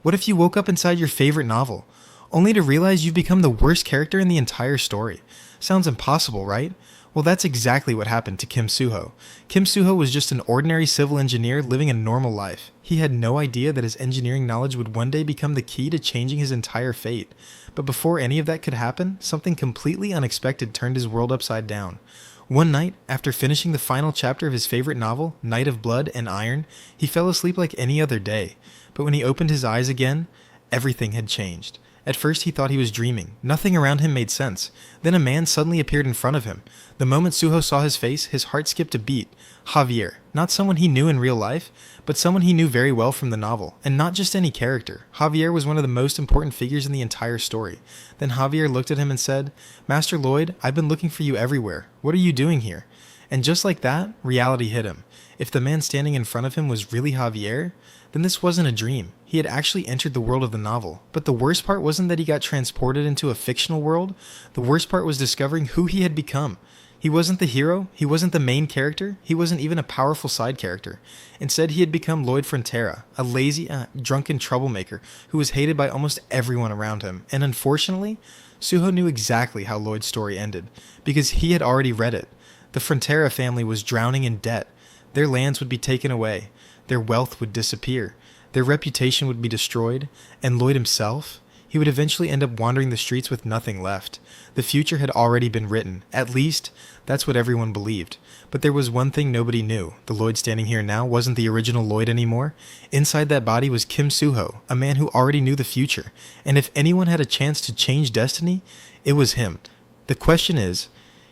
What if you woke up inside your favorite novel, only to realize you've become the worst character in the entire story? Sounds impossible, right? Well, that's exactly what happened to Kim Suho. Kim Suho was just an ordinary civil engineer living a normal life. He had no idea that his engineering knowledge would one day become the key to changing his entire fate. But before any of that could happen, something completely unexpected turned his world upside down. One night, after finishing the final chapter of his favorite novel, Night of Blood and Iron, he fell asleep like any other day. But when he opened his eyes again, everything had changed. At first he thought he was dreaming. Nothing around him made sense. Then a man suddenly appeared in front of him. The moment Suho saw his face, his heart skipped a beat. Javier. Not someone he knew in real life, but someone he knew very well from the novel. And not just any character. Javier was one of the most important figures in the entire story. Then Javier looked at him and said, "Master Lloyd, I've been looking for you everywhere. What are you doing here?" And just like that, reality hit him. If the man standing in front of him was really Javier, then this wasn't a dream. He had actually entered the world of the novel. But the worst part wasn't that he got transported into a fictional world. The worst part was discovering who he had become. He wasn't the hero, he wasn't the main character, he wasn't even a powerful side character. Instead, he had become Lloyd Frontera, a lazy, drunken troublemaker who was hated by almost everyone around him. And unfortunately, Suho knew exactly how Lloyd's story ended, because he had already read it. The Frontera family was drowning in debt. Their lands would be taken away. Their wealth would disappear. Their reputation would be destroyed. And Lloyd himself? He would eventually end up wandering the streets with nothing left. The future had already been written. At least, that's what everyone believed. But there was one thing nobody knew. The Lloyd standing here now wasn't the original Lloyd anymore. Inside that body was Kim Suho, a man who already knew the future. And if anyone had a chance to change destiny, it was him. The question is,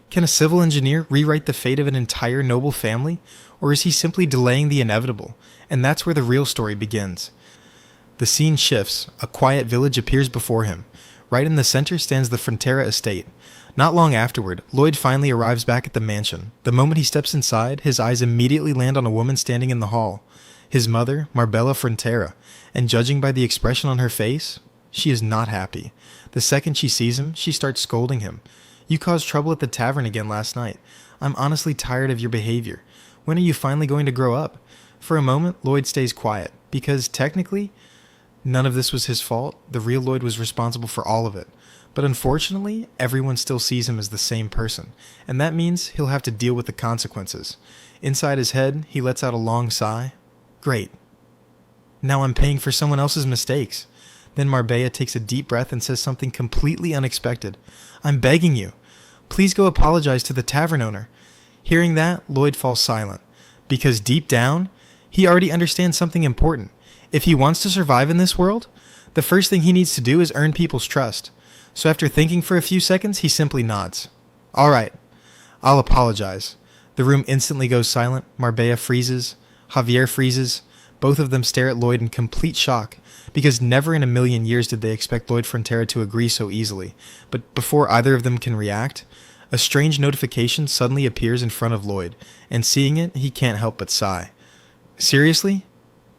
can a civil engineer rewrite the fate of an entire noble family? Or is he simply delaying the inevitable? And that's where the real story begins. The scene shifts. A quiet village appears before him. Right in the center stands the Frontera estate. Not long afterward, Lloyd finally arrives back at the mansion. The moment he steps inside, his eyes immediately land on a woman standing in the hall. His mother, Marbella Frontera. And judging by the expression on her face, she is not happy. The second she sees him, she starts scolding him. "You caused trouble at the tavern again last night. I'm honestly tired of your behavior. When are you finally going to grow up?" For a moment, Lloyd stays quiet, because technically, none of this was his fault. The real Lloyd was responsible for all of it. But unfortunately, everyone still sees him as the same person, and that means he'll have to deal with the consequences. Inside his head, he lets out a long sigh. Great. Now I'm paying for someone else's mistakes. Then Marbella takes a deep breath and says something completely unexpected. "I'm begging you. Please go apologize to the tavern owner." Hearing that, Lloyd falls silent, because deep down, he already understands something important. If he wants to survive in this world, the first thing he needs to do is earn people's trust. So after thinking for a few seconds, he simply nods. "All right, I'll apologize." The room instantly goes silent. Marbella freezes. Javier freezes. Both of them stare at Lloyd in complete shock, because never in a million years did they expect Lloyd Frontera to agree so easily. But before either of them can react, a strange notification suddenly appears in front of Lloyd, and seeing it, he can't help but sigh. Seriously?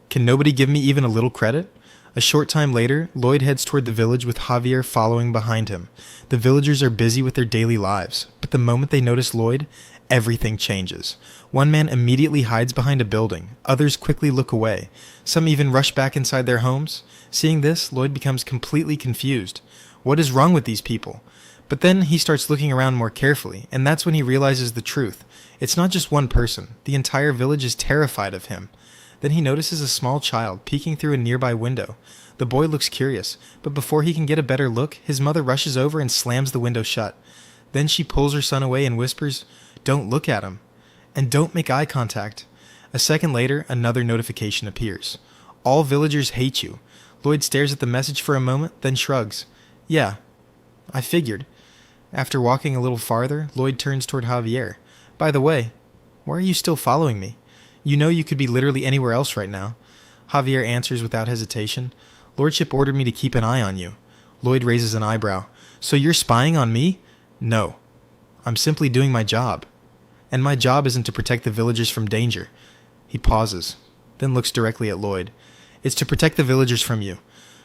Can nobody give me even a little credit? A short time later, Lloyd heads toward the village with Javier following behind him. The villagers are busy with their daily lives, but the moment they notice Lloyd, everything changes. One man immediately hides behind a building. Others quickly look away. Some even rush back inside their homes. Seeing this, Lloyd becomes completely confused. What is wrong with these people? But then he starts looking around more carefully, and that's when he realizes the truth. It's not just one person. The entire village is terrified of him. Then he notices a small child peeking through a nearby window. The boy looks curious, but before he can get a better look, his mother rushes over and slams the window shut. Then she pulls her son away and whispers, "Don't look at him. And don't make eye contact." A second later, another notification appears. "All villagers hate you." Lloyd stares at the message for a moment, then shrugs. "Yeah, I figured." After walking a little farther, Lloyd turns toward Javier. "By the way, why are you still following me? You know you could be literally anywhere else right now." Javier answers without hesitation. "Lordship ordered me to keep an eye on you." Lloyd raises an eyebrow. "So you're spying on me?" "No. I'm simply doing my job. And my job isn't to protect the villagers from danger." He pauses, then looks directly at Lloyd. "It's to protect the villagers from you."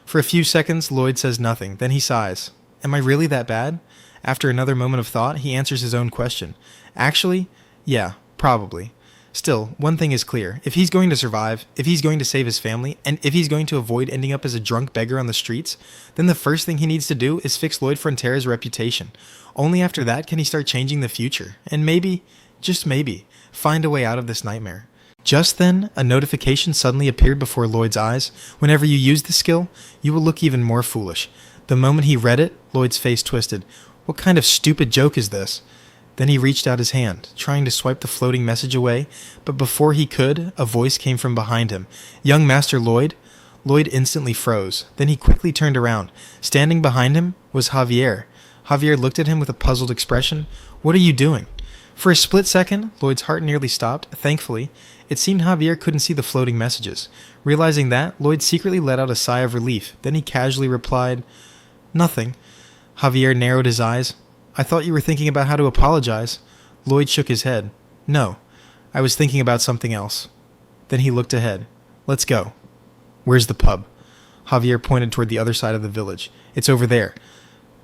For a few seconds, Lloyd says nothing. Then he sighs. "Am I really that bad?" After another moment of thought, he answers his own question. "Actually, yeah, probably. Still, one thing is clear. If he's going to survive, if he's going to save his family, and if he's going to avoid ending up as a drunk beggar on the streets, then the first thing he needs to do is fix Lloyd Frontera's reputation. Only after that can he start changing the future, and maybe, just maybe, find a way out of this nightmare. Just then, a notification suddenly appeared before Lloyd's eyes. Whenever you use the skill, you will look even more foolish. The moment he read it, Lloyd's face twisted. What kind of stupid joke is this? Then he reached out his hand, trying to swipe the floating message away, but before he could, a voice came from behind him. "Young Master Lloyd?" Lloyd instantly froze. Then he quickly turned around. Standing behind him was Javier. Javier looked at him with a puzzled expression. "What are you doing?" For a split second, Lloyd's heart nearly stopped. Thankfully, it seemed Javier couldn't see the floating messages. Realizing that, Lloyd secretly let out a sigh of relief. Then he casually replied, "Nothing." Javier narrowed his eyes. "I thought you were thinking about how to apologize." Lloyd shook his head. "No, I was thinking about something else." Then he looked ahead. "Let's go." "Where's the pub?" Javier pointed toward the other side of the village. "It's over there."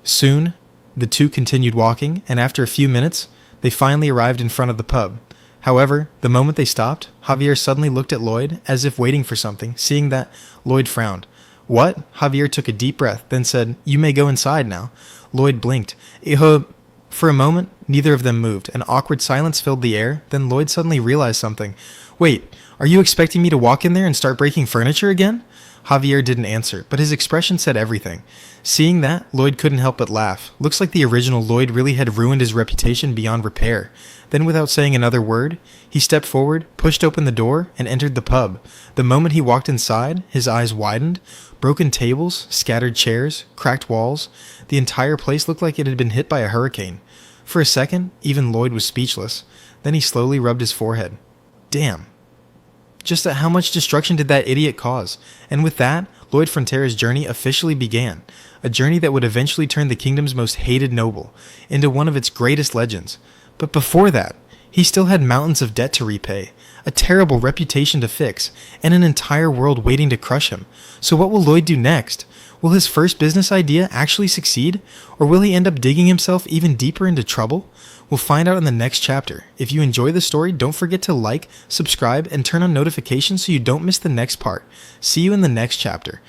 Soon, the two continued walking, and after a few minutes, they finally arrived in front of the pub. However, the moment they stopped, Javier suddenly looked at Lloyd, as if waiting for something. Seeing that, Lloyd frowned. "What?" Javier took a deep breath, then said, "You may go inside now." Lloyd blinked. For a moment, neither of them moved. An awkward silence filled the air. Then Lloyd suddenly realized something. "Wait, are you expecting me to walk in there and start breaking furniture again?" Javier didn't answer, but his expression said everything. Seeing that, Lloyd couldn't help but laugh. Looks like the original Lloyd really had ruined his reputation beyond repair. Then, without saying another word, he stepped forward, pushed open the door, and entered the pub. The moment he walked inside, his eyes widened. Broken tables, scattered chairs, cracked walls. The entire place looked like it had been hit by a hurricane. For a second, even Lloyd was speechless. Then he slowly rubbed his forehead. Damn. Just how much destruction did that idiot cause? And with that, Lloyd Frontera's journey officially began. A journey that would eventually turn the kingdom's most hated noble into one of its greatest legends. But before that, he still had mountains of debt to repay, a terrible reputation to fix, and an entire world waiting to crush him. So what will Lloyd do next? Will his first business idea actually succeed? Or will he end up digging himself even deeper into trouble? We'll find out in the next chapter. If you enjoy the story, don't forget to like, subscribe, and turn on notifications so you don't miss the next part. See you in the next chapter.